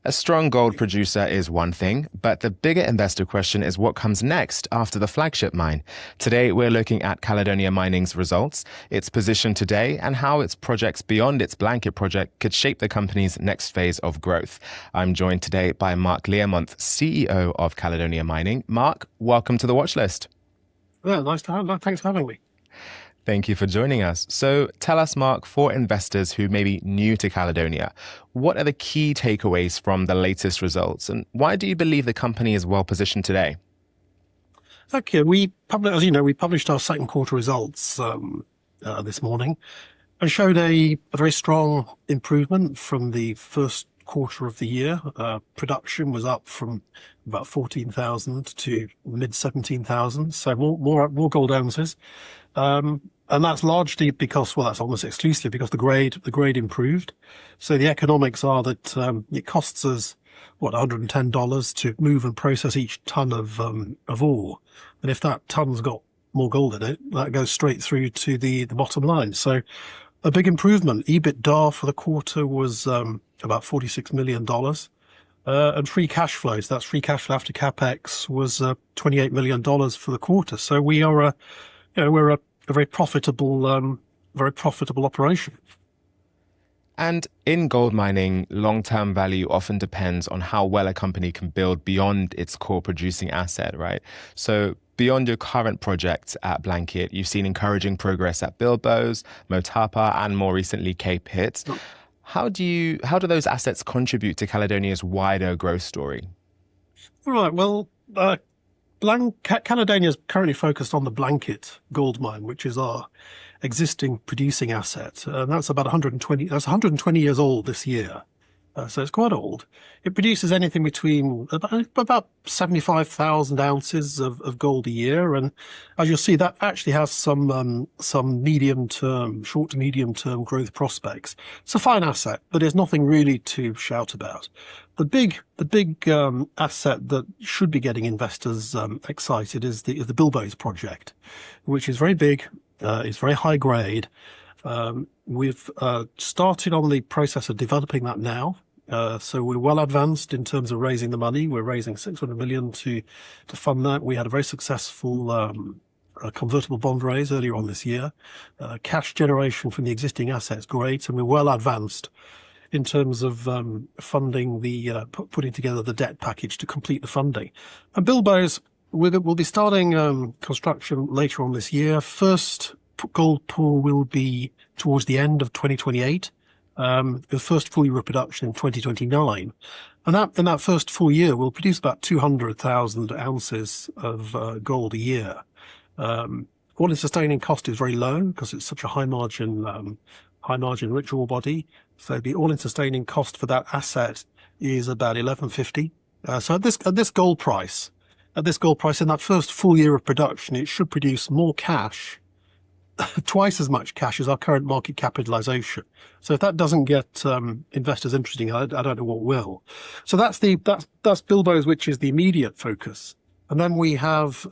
A strong gold producer is one thing, but the bigger investor question is what comes next after the flagship mine. Today, we're looking at Caledonia Mining's results, its position today, and how its projects beyond its Blanket project could shape the company's next phase of growth. I'm joined today by Mark Learmonth, CEO of Caledonia Mining. Mark, welcome to the watch list. Yeah, nice to have. Thanks for having me. Thank you for joining us. So tell us, Mark, for investors who may be new to Caledonia, what are the key takeaways from the latest results, and why do you believe the company is well positioned today? Okay, as you know, we published our second quarter results this morning and showed a very strong improvement from the first quarter of the year. Production was up from about 14,000 to mid 17,000, so more gold ounces. And that's largely because, well, that's almost exclusively because the grade improved. So the economics are that it costs us $110 to move and process each ton of ore, and if that ton's got more gold in it, that goes straight through to the bottom line. So a big improvement. EBITDA for the quarter was about $46 million, and free cash flows, that's free cash flow after capex, was $28 million for the quarter. So we're a very profitable operation. And in gold mining, long-term value often depends on how well a company can build beyond its core producing asset, right? So beyond your current projects at Blanket, you've seen encouraging progress at Bilboes, Motapa, and more recently Cape Hit. How do those assets contribute to Caledonia's wider growth story? All right. Well, Caledonia is currently focused on the Blanket gold mine, which is our existing producing asset. And that's about 120 years old this year. So it's quite old. It produces anything between about 75,000 ounces of gold a year. And as you'll see, that actually has some short to medium term growth prospects. It's a fine asset, but there's nothing really to shout about. The big asset that should be getting investors excited is the Bilboes project, which is very big. It's very high grade. We've started on the process of developing that now. So we're well advanced in terms of raising the money. We're raising $600 million to fund that. We had a very successful convertible bond raise earlier on this year. Cash generation from the existing assets great, and we're well advanced in terms of funding putting together the debt package to complete the funding. And Bilboes, we'll be starting construction later on this year. First gold pour will be towards the end of 2028. The first full year of production in 2029. And in that first full year, we'll produce about 200,000 ounces of gold a year. All-in sustaining cost is very low because it's such a high margin rich ore body. So the all-in sustaining cost for that asset is about $11.50. So at this gold price, in that first full year of production, it should produce more cash, twice as much cash as our current market capitalization. So if that doesn't get investors interested, I don't know what will. So that's Bilboes, which is the immediate focus. And then we have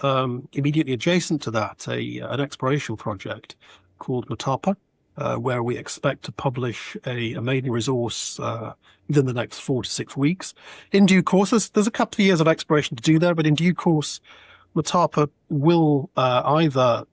immediately adjacent to that an exploration project called Motapa, where we expect to publish a maiden resource within the next 4 to 6 weeks. In due course, there's a couple of years of exploration to do there, but in due course, Motapa will either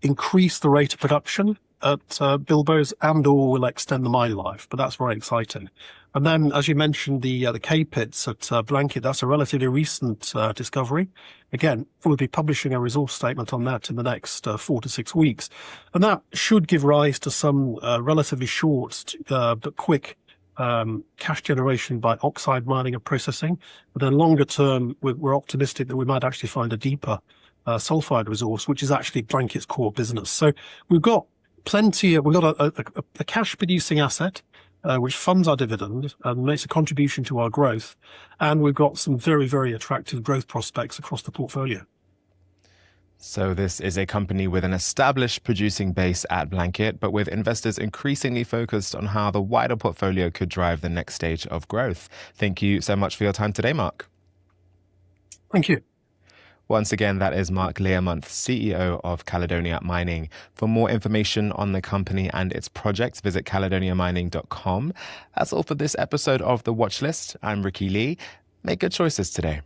increase the rate of production at Bilboes and/or will extend the mine life, but that's very exciting. And then, as you mentioned, the Cape Hits at Blanket, that's a relatively recent discovery. Again, we'll be publishing a resource statement on that in the next 4 to 6 weeks. And that should give rise to some relatively short but quick cash generation by oxide mining and processing. But then longer term, we're optimistic that we might actually find a deeper sulfide resource, which is actually Blanket's core business. So we've got a cash producing asset, which funds our dividend and makes a contribution to our growth. And we've got some very, very attractive growth prospects across the portfolio. So this is a company with an established producing base at Blanket, but with investors increasingly focused on how the wider portfolio could drive the next stage of growth. Thank you so much for your time today, Mark. Thank you. Once again, that is Mark Learmonth, CEO of Caledonia Mining. For more information on the company and its projects, visit caledoniamining.com. That's all for this episode of The Watch List. I'm Ricky Lee. Make good choices today.